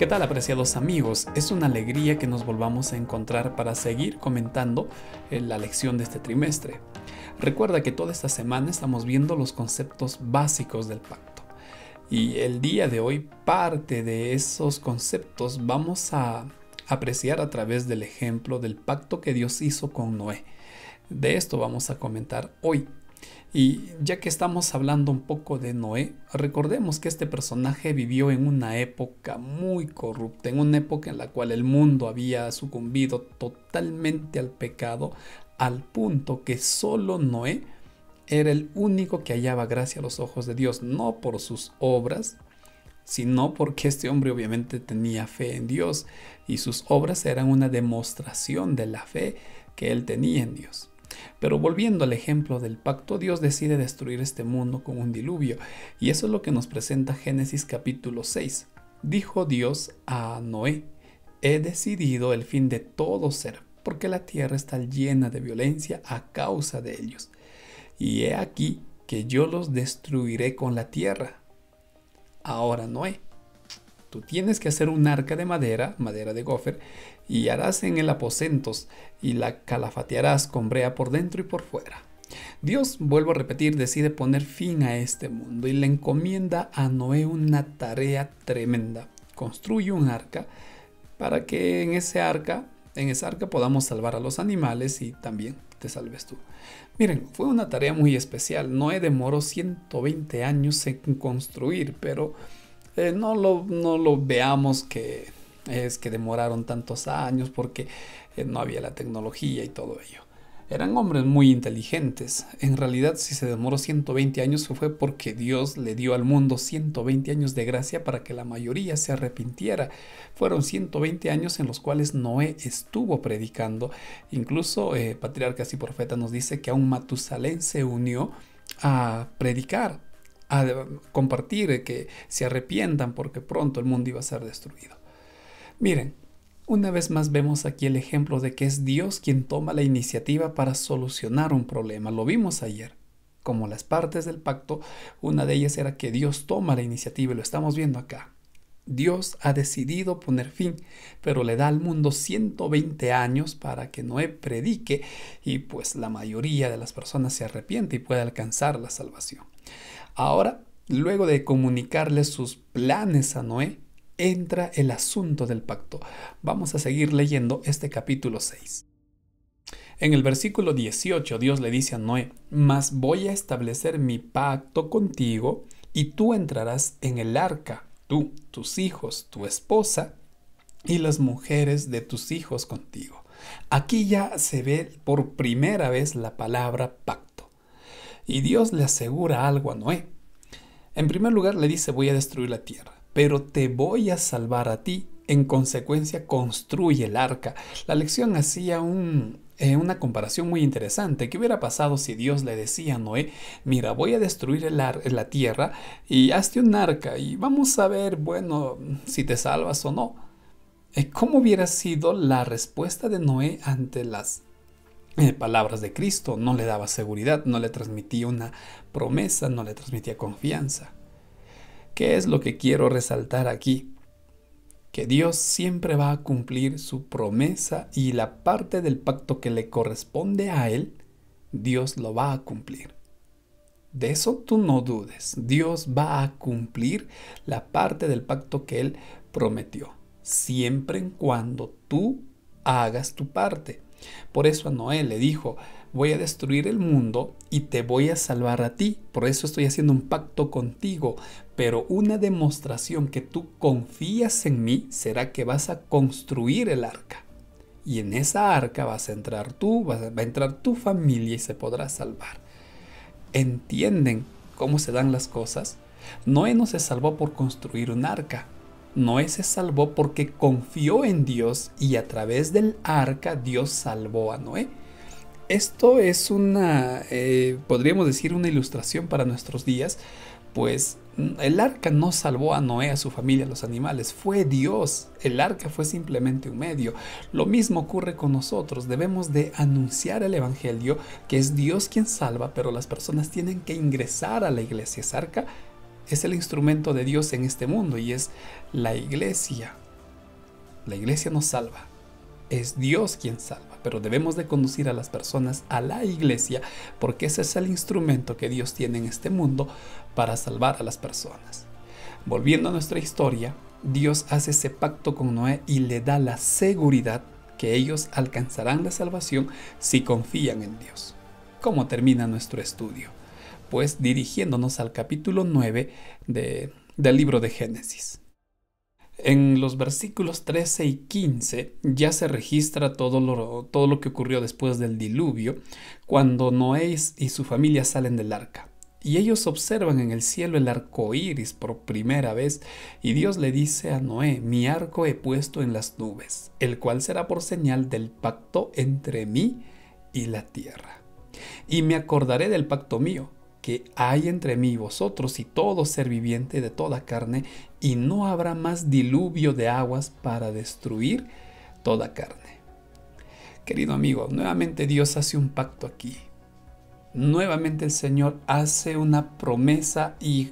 ¿Qué tal, apreciados amigos? Es una alegría que nos volvamos a encontrar para seguir comentando la lección de este trimestre. Recuerda que toda esta semana estamos viendo los conceptos básicos del pacto. Y el día de hoy, parte de esos conceptos vamos a apreciar a través del ejemplo del pacto que Dios hizo con Noé. De esto vamos a comentar hoy. Y ya que estamos hablando un poco de Noé, recordemos que este personaje vivió en una época muy corrupta, en una época en la cual el mundo había sucumbido totalmente al pecado, al punto que solo Noé era el único que hallaba gracia a los ojos de Dios, no por sus obras, sino porque este hombre obviamente tenía fe en Dios y sus obras eran una demostración de la fe que él tenía en Dios. Pero volviendo al ejemplo del pacto, Dios decide destruir este mundo con un diluvio, y eso es lo que nos presenta Génesis capítulo 6. Dijo Dios a Noé: he decidido el fin de todo ser, porque la tierra está llena de violencia a causa de ellos. Y he aquí que yo los destruiré con la tierra. Ahora, Noé, tú tienes que hacer un arca de madera de gofer, y harás en él aposentos, y la calafatearás con brea por dentro y por fuera. Dios, vuelvo a repetir, decide poner fin a este mundo y le encomienda a Noé una tarea tremenda. Construye un arca para que en esa arca podamos salvar a los animales y también te salves tú. Miren, fue una tarea muy especial. Noé demoró 120 años en construir, pero no lo veamos que es que demoraron tantos años porque no había la tecnología y todo ello. Eran hombres muy inteligentes. En realidad, si se demoró 120 años fue porque Dios le dio al mundo 120 años de gracia para que la mayoría se arrepintiera. Fueron 120 años en los cuales Noé estuvo predicando. Incluso Patriarcas y Profetas nos dice que aún Matusalén se unió a predicar, a compartir, que se arrepientan porque pronto el mundo iba a ser destruido. Miren, una vez más vemos aquí el ejemplo de que es Dios quien toma la iniciativa para solucionar un problema. Lo vimos ayer. Como las partes del pacto, una de ellas era que Dios toma la iniciativa y lo estamos viendo acá. Dios ha decidido poner fin, pero le da al mundo 120 años para que Noé predique y pues la mayoría de las personas se arrepiente y pueda alcanzar la salvación. Ahora, luego de comunicarle sus planes a Noé, entra el asunto del pacto. Vamos a seguir leyendo este capítulo 6. En el versículo 18, Dios le dice a Noé: mas voy a establecer mi pacto contigo, y tú entrarás en el arca, tú, tus hijos, tu esposa y las mujeres de tus hijos contigo. Aquí ya se ve por primera vez la palabra pacto. Y Dios le asegura algo a Noé. En primer lugar le dice: voy a destruir la tierra, pero te voy a salvar a ti. En consecuencia, construye el arca. La lección hacía una comparación muy interesante. ¿Qué hubiera pasado si Dios le decía a Noé: mira, voy a destruir la tierra y hazte un arca y vamos a ver, bueno, si te salvas o no? ¿Cómo hubiera sido la respuesta de Noé ante las palabras de Cristo? No le daba seguridad, no le transmitía una promesa, no le transmitía confianza. ¿Qué es lo que quiero resaltar aquí? Que Dios siempre va a cumplir su promesa y la parte del pacto que le corresponde a Él, Dios lo va a cumplir. De eso tú no dudes. Dios va a cumplir la parte del pacto que Él prometió, siempre y cuando tú hagas tu parte. Por eso a Noé le dijo: voy a destruir el mundo y te voy a salvar a ti. Por eso estoy haciendo un pacto contigo. Pero una demostración que tú confías en mí será que vas a construir el arca. Y en esa arca vas a entrar tú, va a entrar tu familia y se podrá salvar. ¿Entienden cómo se dan las cosas? Noé no se salvó por construir un arca. Noé se salvó porque confió en Dios y a través del arca Dios salvó a Noé. Esto es podríamos decir, una ilustración para nuestros días, pues el arca no salvó a Noé, a su familia, a los animales, fue Dios. El arca fue simplemente un medio. Lo mismo ocurre con nosotros. Debemos de anunciar el evangelio, que es Dios quien salva, pero las personas tienen que ingresar a la iglesia. Esa arca es el instrumento de Dios en este mundo y es la iglesia. La iglesia nos salva. Es Dios quien salva, pero debemos de conducir a las personas a la iglesia porque ese es el instrumento que Dios tiene en este mundo para salvar a las personas. Volviendo a nuestra historia, Dios hace ese pacto con Noé y le da la seguridad que ellos alcanzarán la salvación si confían en Dios. ¿Cómo termina nuestro estudio? Pues dirigiéndonos al capítulo 9 del libro de Génesis. En los versículos 13 y 15 ya se registra todo lo que ocurrió después del diluvio, cuando Noé y su familia salen del arca. Y ellos observan en el cielo el arco iris por primera vez, y Dios le dice a Noé: mi arco he puesto en las nubes, el cual será por señal del pacto entre mí y la tierra. Y me acordaré del pacto mío, que hay entre mí y vosotros y todo ser viviente de toda carne, y no habrá más diluvio de aguas para destruir toda carne. Querido amigo, nuevamente Dios hace un pacto aquí. Nuevamente el Señor hace una promesa y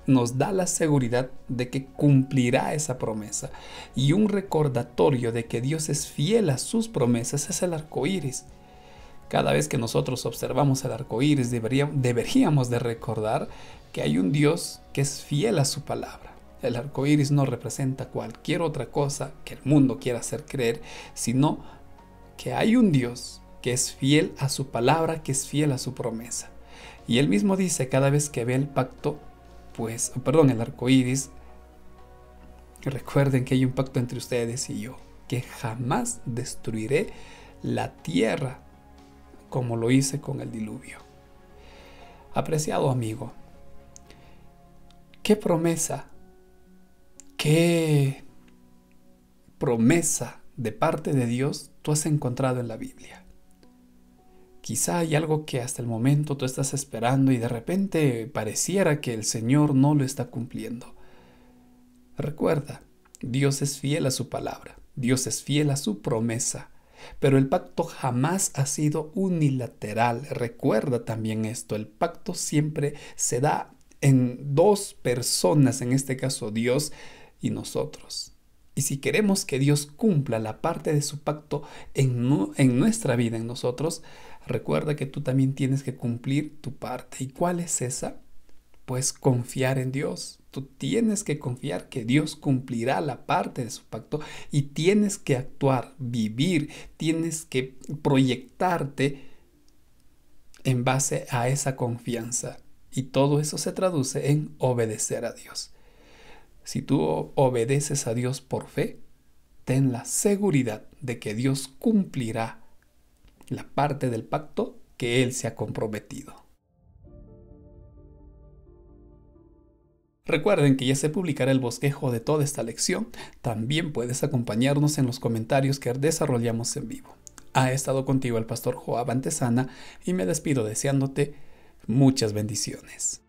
nos da la seguridad de que cumplirá esa promesa. Y un recordatorio de que Dios es fiel a sus promesas es el arco iris. Cada vez que nosotros observamos el arco iris, deberíamos de recordar que hay un Dios que es fiel a su palabra. El arco iris no representa cualquier otra cosa que el mundo quiera hacer creer, sino que hay un Dios que es fiel a su palabra, que es fiel a su promesa. Y él mismo dice cada vez que ve el pacto, el arco iris, recuerden que hay un pacto entre ustedes y yo, que jamás destruiré la tierra como lo hice con el diluvio. Apreciado amigo, ¿qué promesa de parte de Dios tú has encontrado en la Biblia? Quizá hay algo que hasta el momento tú estás esperando y de repente pareciera que el Señor no lo está cumpliendo. Recuerda, Dios es fiel a su palabra, Dios es fiel a su promesa, pero el pacto jamás ha sido unilateral. Recuerda también esto, el pacto siempre se da en dos personas, en este caso Dios y nosotros. Y si queremos que Dios cumpla la parte de su pacto en nuestra vida, en nosotros, recuerda que tú también tienes que cumplir tu parte. ¿Y cuál es esa? Pues confiar en Dios. Tú tienes que confiar que Dios cumplirá la parte de su pacto y tienes que actuar, vivir, tienes que proyectarte en base a esa confianza. Y todo eso se traduce en obedecer a Dios. Si tú obedeces a Dios por fe, ten la seguridad de que Dios cumplirá la parte del pacto que Él se ha comprometido. Recuerden que ya se publicará el bosquejo de toda esta lección. También puedes acompañarnos en los comentarios que desarrollamos en vivo. Ha estado contigo el pastor Joab Antesana y me despido deseándote muchas bendiciones.